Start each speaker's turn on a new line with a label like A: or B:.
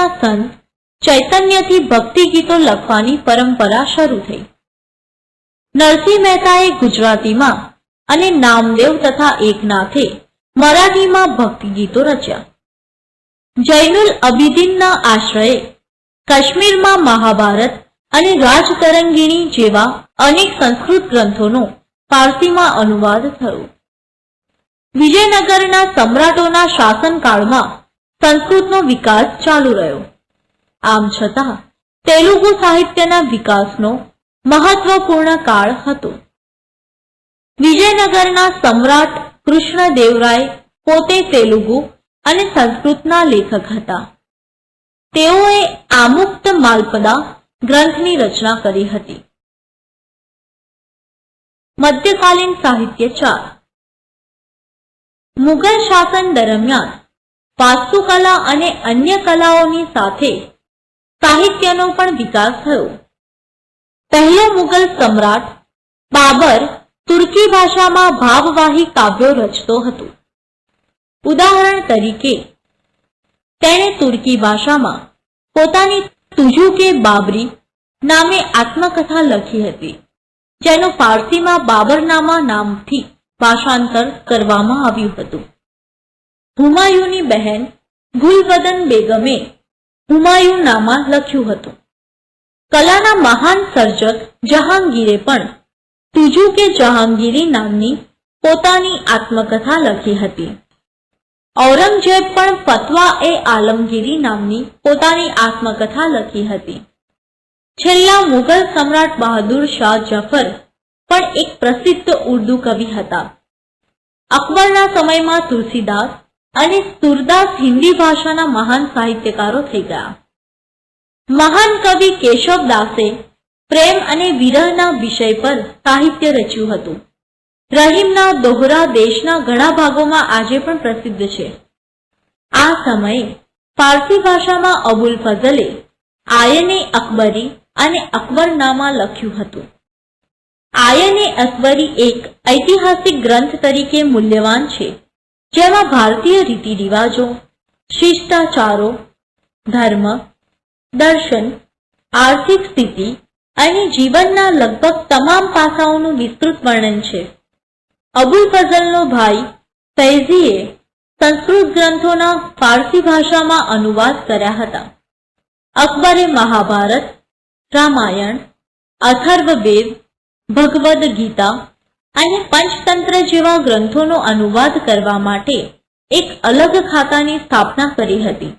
A: સમયના સંત ચૈતન્યથી ભક્તિ ગીતો લખવાની પરંપરા શરૂ થઈ. નરસિંહ મહેતાએ ગુજરાતીમાં અને નામદેવ તથા એકનાથે મરાઠીમાં ભક્તિ ગીતો રચ્યા. જૈનુલ અબિદીનના આશ્રયે કાશ્મીરમાં મહાભારત અને રાજતરંગિણી જેવા અનેક સંસ્કૃત ગ્રંથોનો પારસીમાં અનુવાદ થયો. વિજયનગરના સમ્રાટોના શાસનકાળમાં સંસ્કૃતનો વિકાસ ચાલુ રહ્યો. આમ છતાં તેલુગુ સાહિત્યના વિકાસનો મહત્વપૂર્ણ કાળ હતો. વિજયનગરના સમ્રાટ કૃષ્ણદેવરાય પોતે તેલુગુ અને સંસ્કૃતના લેખક હતા. તેઓએ આમુક્ત માલપદા ગ્રંથની રચના કરી હતી. મધ્યકાલીન સાહિત્ય 4. મુઘલ શાસન દરમિયાન વાસ્તુકલા અને અન્ય કલાઓની સાથે સાહિત્યનો પણ વિકાસ થયો. પહેલો મુઘલ સમ્રાટ બાબર તુર્કી ભાષામાં ભાવવાહી કાવ્યો રચતો હતો. ઉદાહરણ તરીકે તેણે તુર્કી ભાષામાં પોતાની તુજુકે બાબરી નામે આત્મકથા લખી હતી, જેનું ફારસીમાં બાબરનામા નામથી ભાષાંતર કરવામાં આવ્યું હતું. હુમાયુની બહેન ગુલબદન બેગમે હુમાયુનામા લખ્યું હતું. કલાના મહાન સર્જક જહાંગીરે પણ તુજુકે જહાંગીરી નામની પોતાની આત્મકથા લખી હતી. ઔરંગઝેબ પણ ફતવા-એ આલમગીરી નામની પોતાની આત્મકથા લખી હતી. છેલ્લા મુઘલ સમ્રાટ બહાદુર શાહ જફર પણ એક પ્રસિદ્ધ ઉર્દુ કવિ હતા. અકબરના સમયમાં તુલસીદાસ અને સુરદાસ હિન્દી ભાષાના મહાન સાહિત્યકારો થઈ ગયા. મહાન કવિ કેશવદાસે પ્રેમ અને વિરહના વિષય પર સાહિત્ય રચ્યું હતું. રહીમના દોહરા દેશના ઘણા ભાગોમાં આજે પણ પ્રસિદ્ધ છે. આ સમયે ફારસી ભાષામાં અબુલ ફઝલે આયને અકબરી અને અકબરનામા લખ્યું હતું. આયને અકબરી એક ઐતિહાસિક ગ્રંથ તરીકે મૂલ્યવાન છે, જેમાં ભારતીય રીતિ રિવાજો, શિષ્ટાચારો, ધર્મ, દર્શન, આર્થિક સ્થિતિ અને જીવનના લગભગ તમામ પાસાઓનું વિસ્તૃત વર્ણન છે. અબુલ ફઝલનો ભાઈ ફૈઝીએ સંસ્કૃત ગ્રંથોના ફારસી ભાષામાં અનુવાદ કર્યા હતા. અકબરે મહાભારત, રામાયણ, અથર્વવેદ, ભગવદ્ ગીતા અને પંચતંત્ર જેવા ગ્રંથોનો અનુવાદ કરવા માટે એક અલગ ખાતાની સ્થાપના કરી હતી.